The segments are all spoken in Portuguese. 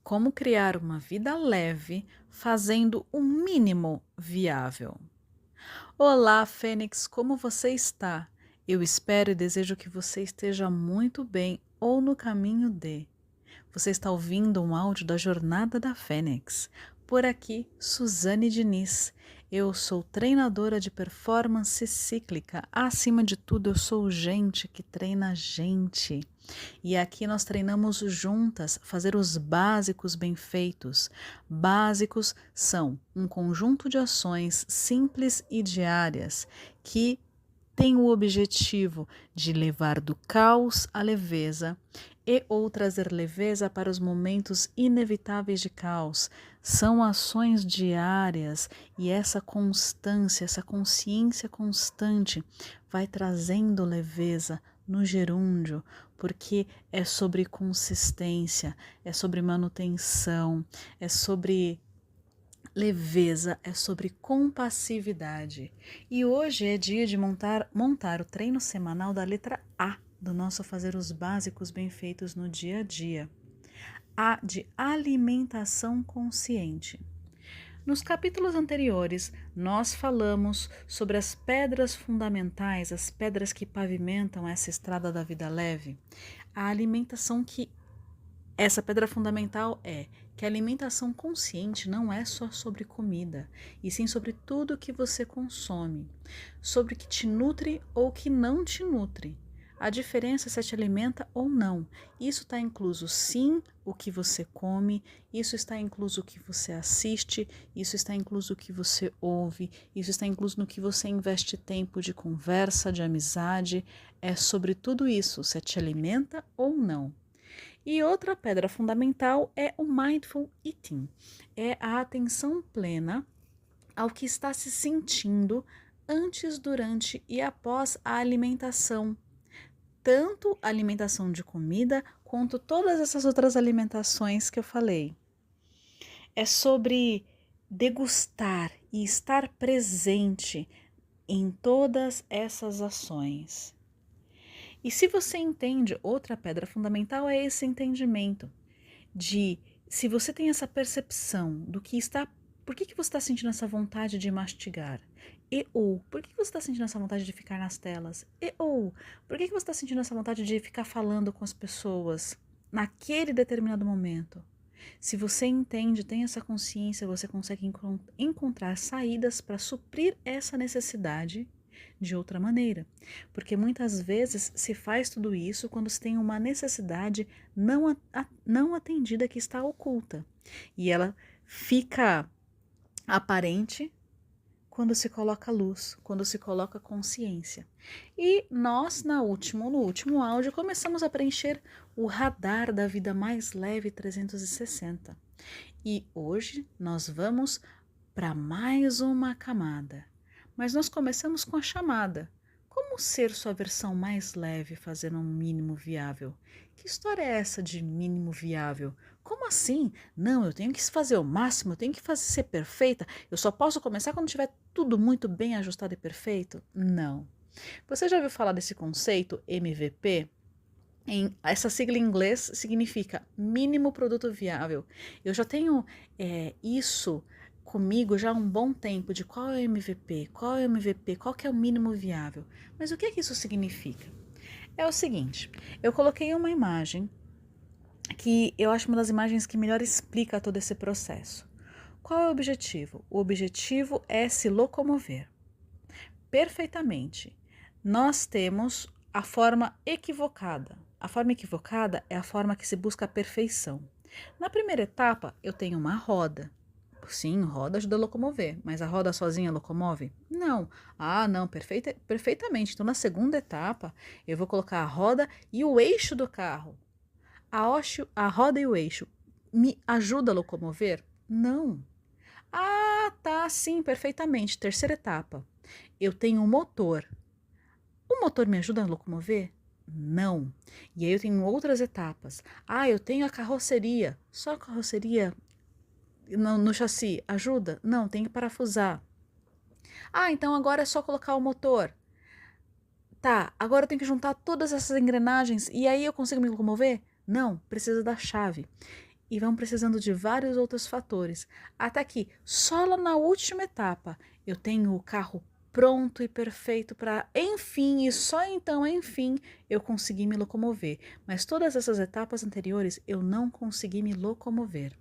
Como criar uma vida leve fazendo o mínimo viável? Olá, Fênix, como você está? Eu espero e desejo que você esteja muito bem ou no caminho de. Você está ouvindo um áudio da Jornada da Fênix. Por aqui, Suzane Diniz. Eu sou treinadora de performance cíclica. Acima de tudo, eu sou gente que treina gente. E aqui nós treinamos juntas fazer os básicos bem feitos. Básicos são um conjunto de ações simples e diárias que tem o objetivo de levar do caos à leveza e ou trazer leveza para os momentos inevitáveis de caos. São ações diárias e essa constância, essa consciência constante vai trazendo leveza no gerúndio, porque é sobre consistência, é sobre manutenção, é sobre leveza, é sobre compassividade. E hoje é dia de montar o treino semanal da letra A do nosso Fazer os Básicos Bem Feitos no Dia a Dia. A de alimentação consciente. Nos capítulos anteriores, nós falamos sobre as pedras fundamentais, as pedras que pavimentam essa estrada da vida leve. A alimentação que essa pedra fundamental é que a alimentação consciente não é só sobre comida, e sim sobre tudo que você consome, sobre o que te nutre ou o que não te nutre. A diferença é se te alimenta ou não. Isso está incluso, sim, o que você come, isso está incluso o que você assiste, isso está incluso o que você ouve, isso está incluso no que você investe tempo de conversa, de amizade. É sobre tudo isso, se te alimenta ou não. E outra pedra fundamental é o mindful eating, é a atenção plena ao que está se sentindo antes, durante e após a alimentação. Tanto a alimentação de comida quanto todas essas outras alimentações que eu falei. É sobre degustar e estar presente em todas essas ações. E se você entende, outra pedra fundamental é esse entendimento de se você tem essa percepção do que está, por que você está sentindo essa vontade de mastigar? E ou, por que você está sentindo essa vontade de ficar nas telas? E ou, por que você está sentindo essa vontade de ficar falando com as pessoas naquele determinado momento? Se você entende, tem essa consciência, você consegue encontrar saídas para suprir essa necessidade de outra maneira. Porque muitas vezes se faz tudo isso quando se tem uma necessidade não atendida que está oculta. E ela fica aparente quando se coloca luz, quando se coloca consciência. E nós, no último áudio, começamos a preencher o radar da vida mais leve 360. E hoje nós vamos para mais uma camada. Mas nós começamos com a chamada. Como ser sua versão mais leve fazendo um mínimo viável? Que história é essa de mínimo viável? Como assim? Não, eu tenho que fazer o máximo, eu tenho que fazer ser perfeita. Eu só posso começar quando tiver tudo muito bem ajustado e perfeito? Não. Você já ouviu falar desse conceito MVP? Essa sigla em inglês significa mínimo produto viável. Eu já tenho isso comigo já há um bom tempo de qual é o MVP, qual é o MVP, qual que é o mínimo viável. Mas o que é que isso significa? É o seguinte, eu coloquei uma imagem que eu acho uma das imagens que melhor explica todo esse processo. Qual é o objetivo? O objetivo é se locomover. Perfeitamente. Nós temos a forma equivocada. A forma equivocada é a forma que se busca a perfeição. Na primeira etapa, eu tenho uma roda. Sim, roda ajuda a locomover, mas a roda sozinha locomove? Não. Ah, não, perfeitamente. Então, na segunda etapa, eu vou colocar a roda e o eixo do carro. A roda e o eixo me ajuda a locomover? Não. Ah, tá, sim, perfeitamente. Terceira etapa. Eu tenho um motor. O motor me ajuda a locomover? Não. E aí eu tenho outras etapas. Ah, eu tenho a carroceria. Só a carroceria no chassi ajuda? Não, tem que parafusar. Ah, então agora é só colocar o motor. Tá, agora eu tenho que juntar todas essas engrenagens e aí eu consigo me locomover? Não, precisa da chave. e vão precisando de vários outros fatores, até que só lá na última etapa eu tenho o carro pronto e perfeito para, enfim, e só então, enfim, eu consegui me locomover. Mas todas essas etapas anteriores eu não consegui me locomover.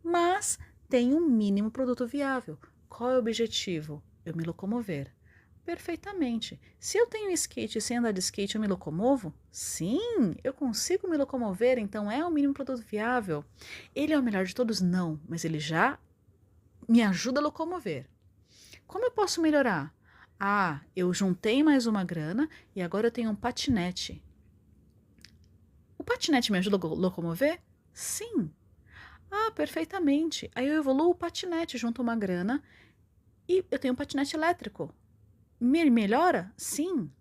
Mas tem um mínimo produto viável. Qual é o objetivo? Eu me locomover. Perfeitamente. Se eu tenho skate e sem andar de skate eu me locomovo? Sim, eu consigo me locomover, então é o mínimo produto viável. Ele é o melhor de todos? Não, mas ele já me ajuda a locomover. Como eu posso melhorar? Ah, eu juntei mais uma grana e agora eu tenho um patinete. O patinete me ajuda a locomover? Sim. Ah, perfeitamente. Aí eu evoluo o patinete junto a uma grana e eu tenho um patinete elétrico. Me melhora? Sim.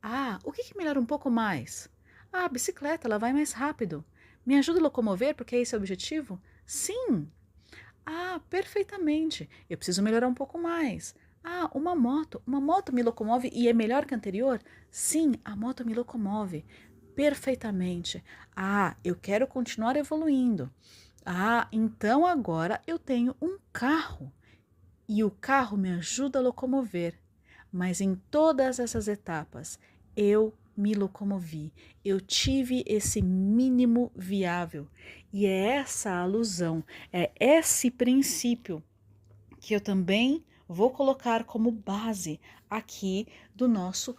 Ah, o que melhora um pouco mais? Ah, a bicicleta, ela vai mais rápido. Me ajuda a locomover porque esse é o objetivo? Sim. Ah, perfeitamente. Eu preciso melhorar um pouco mais. Ah, uma moto. Uma moto me locomove e é melhor que a anterior? Sim, a moto me locomove perfeitamente. Ah, eu quero continuar evoluindo. Ah, então agora eu tenho um carro e o carro me ajuda a locomover. Mas em todas essas etapas eu me locomovi, eu tive esse mínimo viável. E é essa a alusão, é esse princípio que eu também vou colocar como base aqui do nosso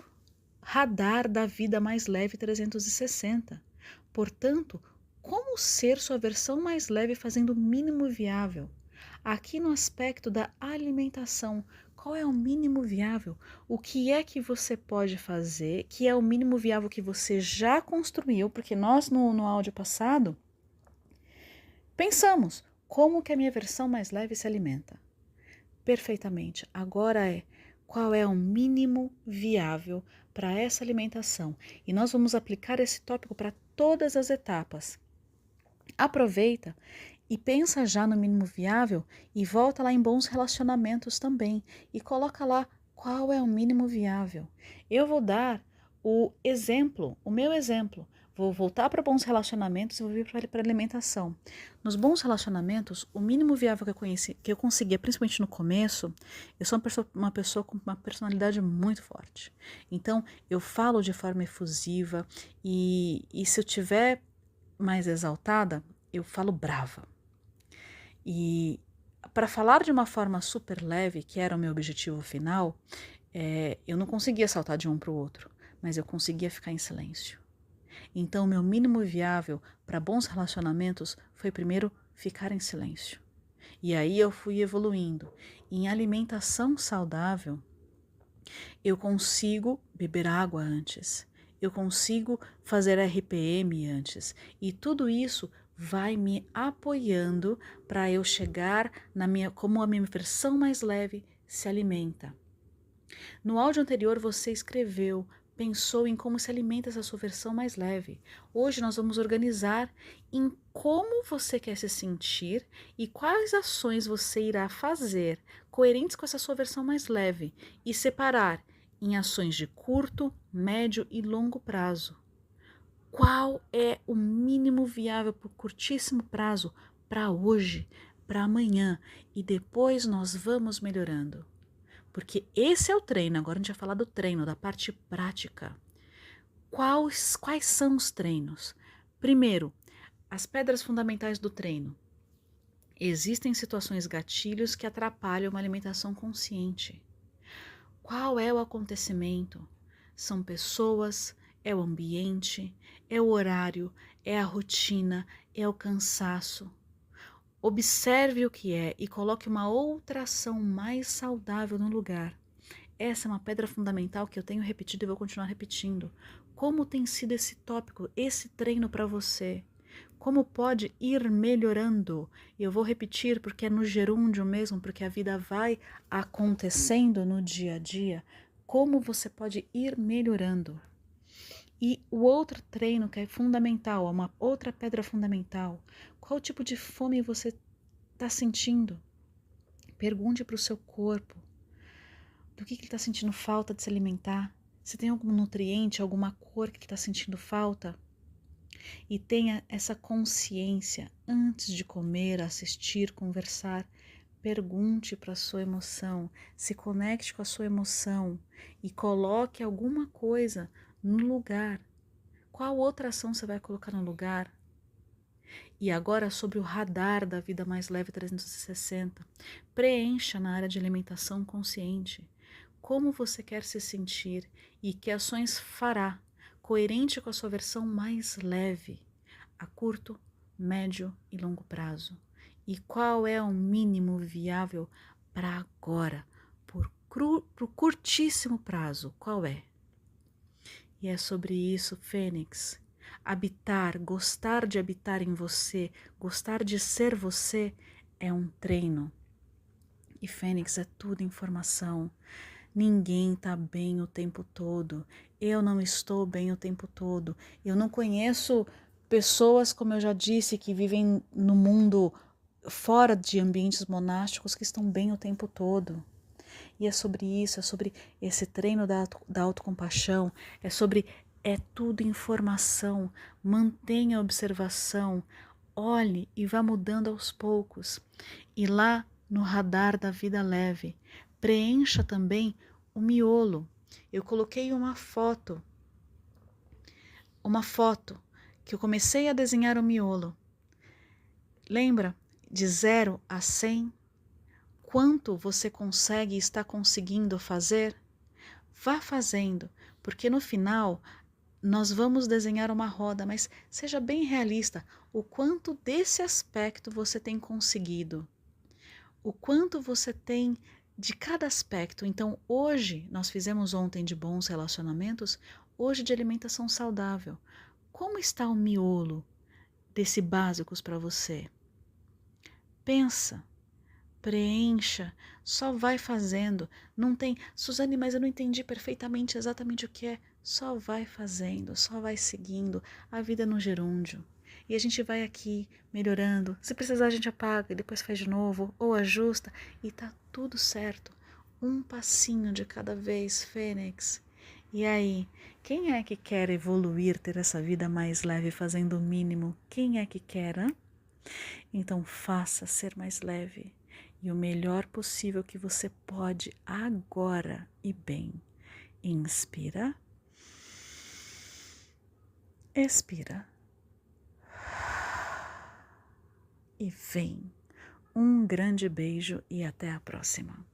radar da vida mais leve 360. Portanto, como ser sua versão mais leve fazendo o mínimo viável? Aqui no aspecto da alimentação, qual é o mínimo viável? O que é que você pode fazer, que é o mínimo viável que você já construiu? Porque nós no áudio passado pensamos como que a minha versão mais leve se alimenta. Perfeitamente. Agora qual é o mínimo viável para essa alimentação? E nós vamos aplicar esse tópico para todas as etapas. Aproveita e pensa já no mínimo viável e volta lá em bons relacionamentos também e coloca lá qual é o mínimo viável. Eu vou dar o exemplo, o meu exemplo. Vou voltar para bons relacionamentos e vou vir para alimentação. Nos bons relacionamentos, o mínimo viável que eu conseguia, principalmente no começo, eu sou uma pessoa com uma personalidade muito forte. Então, eu falo de forma efusiva e se eu tiver mais exaltada, eu falo brava. E para falar de uma forma super leve, que era o meu objetivo final, eu não conseguia saltar de um para o outro, mas eu conseguia ficar em silêncio. Então, meu mínimo viável para bons relacionamentos foi primeiro ficar em silêncio. E aí eu fui evoluindo. Em alimentação saudável, eu consigo beber água antes, eu consigo fazer RPM antes, e tudo isso vai me apoiando para eu chegar na minha, como a minha versão mais leve se alimenta. No áudio anterior você escreveu, pensou em como se alimenta essa sua versão mais leve. Hoje nós vamos organizar em como você quer se sentir e quais ações você irá fazer coerentes com essa sua versão mais leve e separar em ações de curto, médio e longo prazo. Qual é o mínimo viável por curtíssimo prazo para hoje, para amanhã e depois nós vamos melhorando. Porque esse é o treino, agora a gente vai falar do treino, da parte prática. Quais são os treinos? Primeiro, as pedras fundamentais do treino. Existem situações gatilhos que atrapalham uma alimentação consciente. Qual é o acontecimento? São pessoas, é o ambiente, é o horário, é a rotina, é o cansaço. Observe o que é e coloque uma outra ação mais saudável no lugar. Essa é uma pedra fundamental que eu tenho repetido e vou continuar repetindo. Como tem sido esse tópico, esse treino para você? Como pode ir melhorando? Eu vou repetir porque é no gerúndio mesmo, porque a vida vai acontecendo no dia a dia. Como você pode ir melhorando? E o outro treino que é fundamental, uma outra pedra fundamental. Qual tipo de fome você está sentindo? Pergunte para o seu corpo. Do que ele está sentindo falta de se alimentar? Se tem algum nutriente, alguma cor que ele está sentindo falta? E tenha essa consciência antes de comer, assistir, conversar. Pergunte para a sua emoção, se conecte com a sua emoção e coloque alguma coisa no lugar. Qual outra ação você vai colocar no lugar? E agora sobre o radar da Vida Mais Leve 360. Preencha na área de alimentação consciente. Como você quer se sentir e que ações fará, coerente com a sua versão mais leve, a curto, médio e longo prazo. E qual é o mínimo viável para agora, por curtíssimo prazo, qual é? E é sobre isso, Fênix. Habitar, gostar de habitar em você, gostar de ser você é um treino. E Fênix é tudo informação. Ninguém está bem o tempo todo. Eu não estou bem o tempo todo. Eu não conheço pessoas, como eu já disse, que vivem no mundo fora de ambientes monásticos que estão bem o tempo todo. E é sobre isso, é sobre esse treino da autocompaixão, é tudo informação. Mantenha a observação, olhe e vá mudando aos poucos. E lá no radar da vida leve, preencha também o miolo. Eu coloquei uma foto que eu comecei a desenhar o miolo. Lembra? De 0 a 100, quanto você consegue e está conseguindo fazer? Vá fazendo, porque no final nós vamos desenhar uma roda, mas seja bem realista. O quanto desse aspecto você tem conseguido? O quanto você tem de cada aspecto? Então, hoje, nós fizemos ontem de bons relacionamentos, hoje de alimentação saudável. Como está o miolo desse básicos para você? Pensa. Preencha, só vai fazendo. Não tem, Suzane, mas eu não entendi perfeitamente exatamente o que é. Só vai fazendo, só vai seguindo. A vida é no gerúndio. E a gente vai aqui melhorando. Se precisar, a gente apaga e depois faz de novo, ou ajusta, e tá tudo certo. Um passinho de cada vez, Fênix. E aí, quem é que quer evoluir, ter essa vida mais leve, fazendo o mínimo? Quem é que quer, hein? Então faça ser mais leve e o melhor possível que você pode agora e bem. Inspira, expira e vem. Um grande beijo e até a próxima.